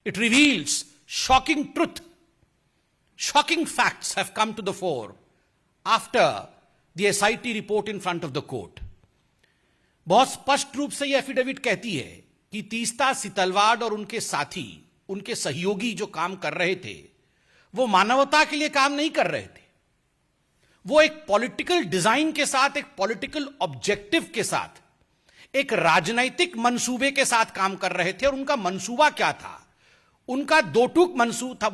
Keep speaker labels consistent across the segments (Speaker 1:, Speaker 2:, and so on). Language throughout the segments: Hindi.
Speaker 1: It reveals shocking truth. Shocking facts have come to the fore after the SIT report in front of the court. बहुत स्पष्ट रूप से यह एफिडेविट कहती है कि तीस्ता सितलवाड़ और उनके साथी, उनके सहयोगी जो काम कर रहे थे, वो मानवता के लिए काम नहीं कर रहे थे। वो एक पॉलिटिकल डिजाइन के साथ, एक पॉलिटिकल ऑब्जेक्टिव के साथ, एक राजनैतिक मंसूबे के साथ काम कर रहे थे। और उनका मंसूबा क्या था? उनका दो टूक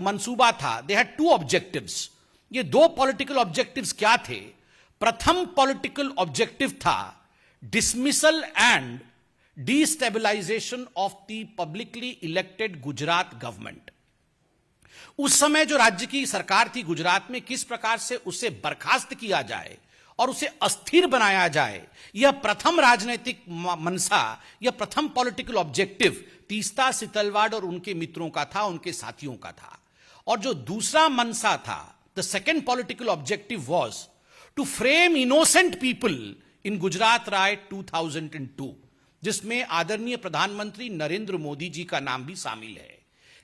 Speaker 1: मंसूबा था। They had to objectives. ये दो पॉलिटिकल ऑब्जेक्टिव्स क्या थे? प्रथम पॉलिटिकल ऑब्जेक्टिव था dismissal and destabilisation of the publicly elected Gujarat government. उस समय जो राज्य की सरकार थी गुजरात में, किस प्रकार से उसे बर्खास्त किया जाए और उसे अस्थिर बनाया जाए, यह प्रथम राजनीतिक मनसा, यह प्रथम पॉलिटिकल ऑब्जेक्टिव तीस्ता सितलवाड़ और उनके मित्रों का था, उनके साथियों का था। और जो दूसरा मनसा था, the second political objective was to frame innocent people in Gujarat right 2002, जिसमें आदरणीय प्रधानमंत्री नरेंद्र मोदी जी का नाम भी शामिल है।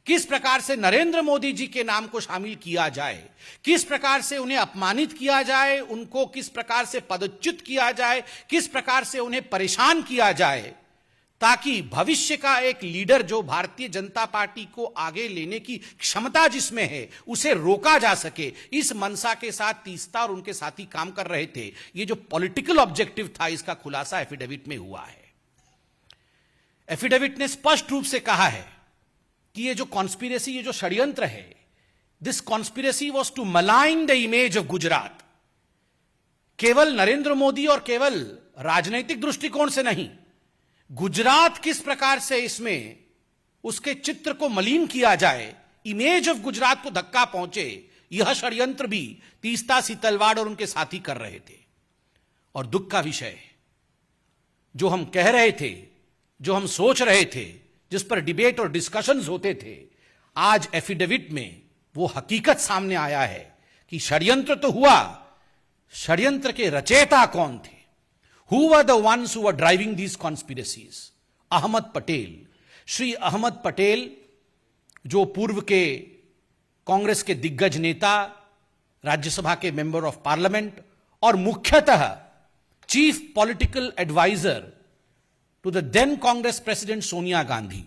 Speaker 1: किस प्रकार से नरेंद्र मोदी जी के नाम को शामिल किया जाए, किस प्रकार से उन्हें अपमानित किया जाए, उनको किस प्रकार से पदच्युत किया जाए, किस प्रकार से उन्हें परेशान किया जाए, ताकि भविष्य का एक लीडर जो भारतीय जनता पार्टी को आगे लेने की क्षमता जिसमें है, उसे रोका जा सके। इस मनसा के साथ तीस्ता और उनके साथी काम कर रहे थे। ये जो पॉलिटिकल ऑब्जेक्टिव था, इसका खुलासा एफिडेविट में हुआ है। एफिडेविट ने स्पष्ट रूप से कहा है कि ये जो कॉन्स्पिरेसी, ये जो षड्यंत्र है, this conspiracy was to malign the image of Gujarat. केवल नरेंद्र मोदी और केवल राजनैतिक दृष्टिकोण से नहीं, गुजरात किस प्रकार से इसमें उसके चित्र को मलिन किया जाए, इमेज ऑफ गुजरात को धक्का पहुंचे, यह षड्यंत्र भी तीस्ता सितलवाड़ और उनके साथी कर रहे थे। और दुख का विषय, जो हम कह रहे थे, जो हम सोच रहे थे, जिस पर डिबेट और डिस्कशंस होते थे, आज एफिडेविट में वो हकीकत सामने आया है कि षड्यंत्र तो हुआ, षड्यंत्र के रचयिता कौन थे? Who were the ones who were driving these conspiracies? Ahmad Patel, Shri Ahmad Patel, जो पूर्व के कांग्रेस के दिग्गज नेता, राज्यसभा के मेंबर ऑफ पार्लियामेंट और मुख्यतः chief political adviser to the then Congress president Sonia Gandhi.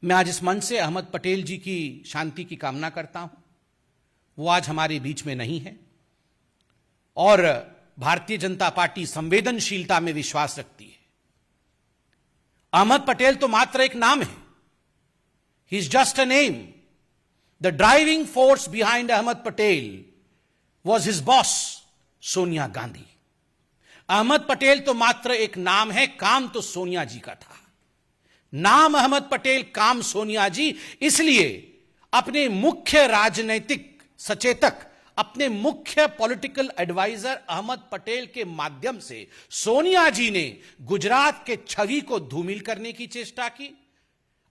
Speaker 1: मैं आज इस मंच से अहमद पटेल जी की शांति की कामना करता हूं। वो आज हमारे बीच में नहीं है और भारतीय जनता पार्टी संवेदनशीलता में विश्वास रखती है। अहमद पटेल तो मात्र एक नाम है, he is just a name. The driving force behind Ahmed Patel was his boss Sonia Gandhi. Ahmed Patel तो मात्र एक नाम है, काम तो सोनिया जी का था। नाम अहमद पटेल, काम सोनिया जी। इसलिए अपने मुख्य राजनैतिक सचेतक, अपने मुख्य पॉलिटिकल एडवाइजर अहमद पटेल के माध्यम से सोनिया जी ने गुजरात के छवि को धूमिल करने की चेष्टा की।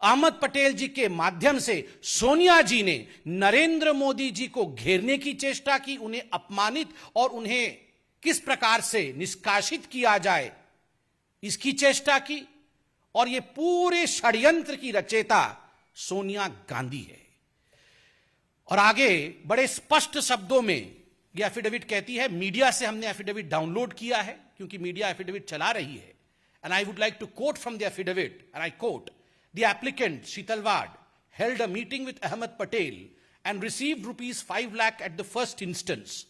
Speaker 1: अहमद पटेल जी के माध्यम से सोनिया जी ने नरेंद्र मोदी जी को घेरने की चेष्टा की, उन्हें अपमानित और उन्हें किस प्रकार से निष्कासित किया जाए, इसकी चेष्टा की। और यह पूरे षड्यंत्र की रचयिता सोनिया गांधी है। और आगे बड़े स्पष्ट शब्दों में यह एफिडेविट कहती है, मीडिया से हमने एफिडेविट डाउनलोड किया है क्योंकि मीडिया एफिडेविट चला रही है। And I would like to quote from the affidavit, and I quote, the applicant Setalvad held a meeting with Ahmed Patel and received rupees 5 lakh at the first instance,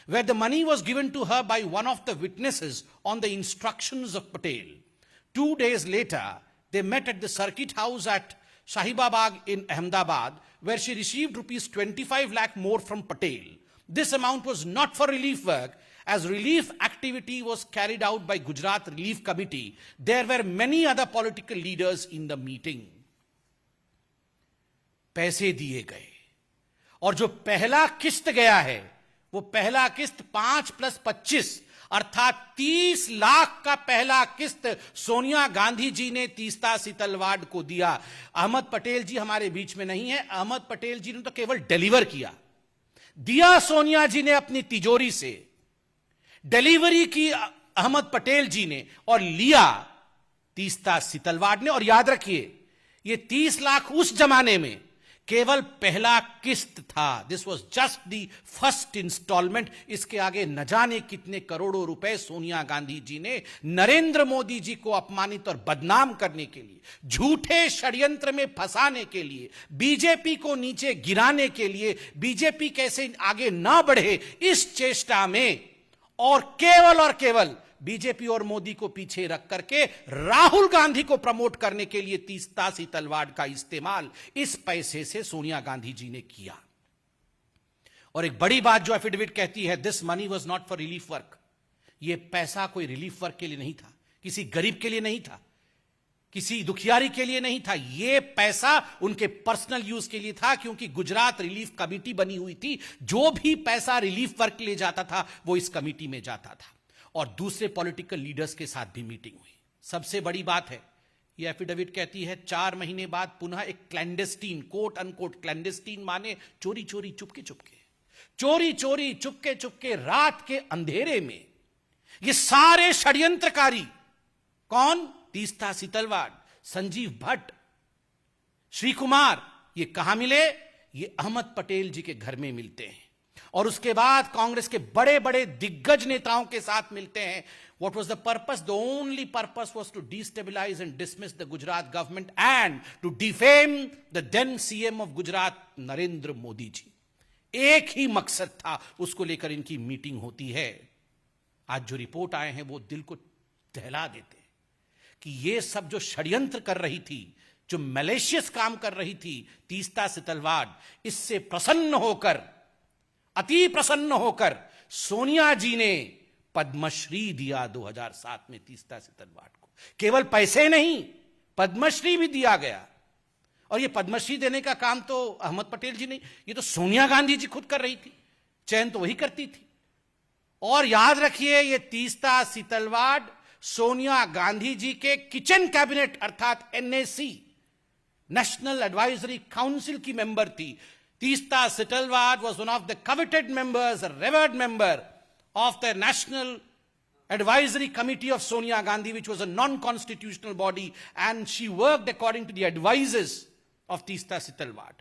Speaker 1: where the money was given to her by one of the witnesses on the instructions of Patel. 2 days later, they met at the circuit house at Shahibabad in Ahmedabad, where she received rupees 25 lakh more from Patel. This amount was not for relief work, as relief activity was carried out by Gujarat Relief Committee. There were many other political leaders in the meeting. पैसे दिए गए और जो पहला किस्त गया है, वो पहला किस्त 5 + 25 अर्थात 30 लाख का पहला किस्त सोनिया गांधी जी ने तीस्ता सितलवाड़ को दिया। अहमद पटेल जी हमारे बीच में नहीं है। अहमद पटेल जी ने तो केवल डिलीवर किया, दिया सोनिया जी ने अपनी तिजोरी से, डिलीवरी की अहमद पटेल जी ने और लिया तीस्ता सितलवाड़ ने। और याद रखिए, ये 30 लाख उस जमाने में केवल पहला किस्त था। This was just the first instalment. इसके आगे न जाने कितने करोड़ों रुपए सोनिया गांधी जी ने नरेंद्र मोदी जी को अपमानित और बदनाम करने के लिए, झूठे षड्यंत्र में फंसाने के लिए, बीजेपी को नीचे गिराने के लिए, बीजेपी कैसे आगे ना बढ़े इस चेष्टा में, और केवल बीजेपी और मोदी को पीछे रख करके राहुल गांधी को प्रमोट करने के लिए तीस्तासी तलवार का इस्तेमाल इस पैसे से सोनिया गांधी जी ने किया। और एक बड़ी बात जो एफिडेविट कहती है, this money was not for relief work. यह पैसा कोई रिलीफ वर्क के लिए नहीं था, किसी गरीब के लिए नहीं था, किसी दुखियारी के लिए नहीं था। यह पैसा उनके पर्सनल यूज के लिए था, क्योंकि गुजरात रिलीफ कमेटी बनी हुई थी। जो भी पैसा रिलीफ वर्क के लिए जाता था वो इस कमेटी में जाता था, और दूसरे पॉलिटिकल लीडर्स के साथ भी मीटिंग हुई। सबसे बड़ी बात है, यह एफिडेविट कहती है 4 महीने बाद पुनः एक क्लैंडेस्टीन, कोट अनकोट क्लैंडेस्टीन माने चोरी चोरी चुपके चुपके, चोरी चोरी चुपके चुपके रात के अंधेरे में ये सारे षड्यंत्रकारी, कौन? तीस्तासी तलवार, संजीव भट्ट, श्री कुमार, ये कहां मिले? ये अहमद पटेल जी के घर में मिलते हैं, और उसके बाद कांग्रेस के बड़े बड़े दिग्गज नेताओं के साथ मिलते हैं। What was the purpose? The only purpose was to destabilize and dismiss the Gujarat government and to defame the then CM of Gujarat, Narendra Modi ji. एक ही मकसद था, उसको लेकर इनकी मीटिंग होती है। आज जो रिपोर्ट आए हैं वो दिल को दहला देते हैं कि ये सब जो षड्यंत्र कर रही थी, जो मैलिशियस काम कर रही थी तीस्तासी तलवार, इससे प्रसन्न होकर, अति प्रसन्न होकर सोनिया जी ने पद्मश्री दिया 2007 में तीस्तासी तलवार को। केवल पैसे नहीं, पद्मश्री भी दिया गया। और ये पद्मश्री देने का काम तो अहमद पटेल जी नहीं, ये तो सोनिया गांधी जी खुद कर रही थी, चयन तो वही करती थी। और याद रखिए, ये तीस्तासी तलवार सोनिया गांधी जी के किचन कैबिनेट अर्थात NAC, नेशनल एडवाइजरी काउंसिल की मेंबर थी। तीस्तासी तलवार was one of the coveted members, a revered member of the National Advisory Committee of Sonia Gandhi, which was a non-constitutional body, and she worked according to the advices of तीस्तासी तलवार।